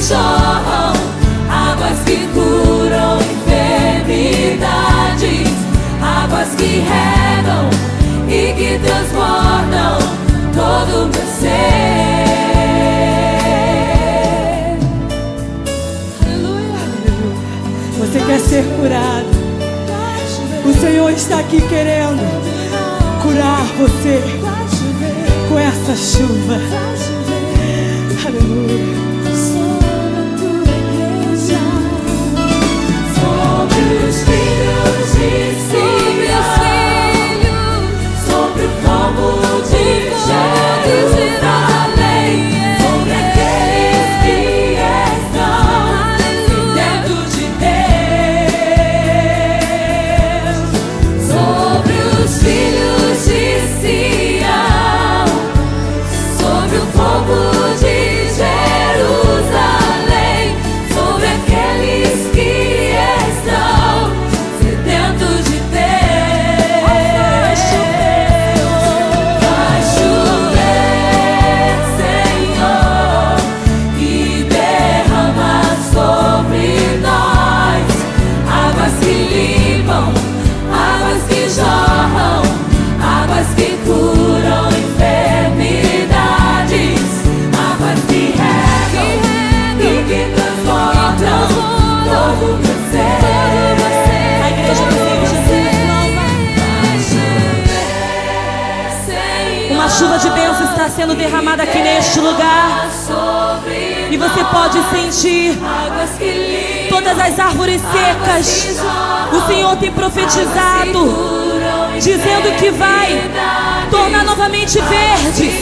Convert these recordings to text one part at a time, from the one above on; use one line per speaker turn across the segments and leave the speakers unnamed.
jorram, águas que curam enfermidades, águas que regam e que transbordam todo o meu ser. Aleluia.
Você quer ser curado? O Senhor está aqui querendo curar você com essa chuva. Aleluia.
Sobre os filhos de Sião, sobre o povo de Jerusalém, sobre aqueles que estão dentro de Deus, sobre os filhos de Sião, sobre o povo de Jerusalém, sobre aqueles que estão dentro de Deus. Vai chover, Senhor, e derrama sobre nós águas que limpam, águas que jorram, águas que curam enfermidades, águas que regam e que transbordam todo o meu ser.
A igreja do Senhor Jesus. Uma chuva de bênção está sendo derramada aqui neste lugar. E você pode sentir todas as árvores secas. O Senhor tem profetizado, dizendo que vai tornar novamente verdes.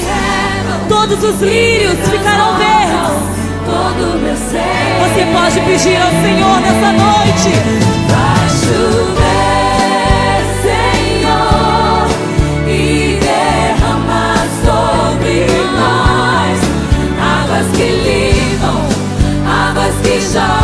Todos os lírios ficarão verdes. Você pode pedir ao Senhor nessa noite.
Vai chover, Senhor, e derrama sobre nós águas que limpam, águas que jorram.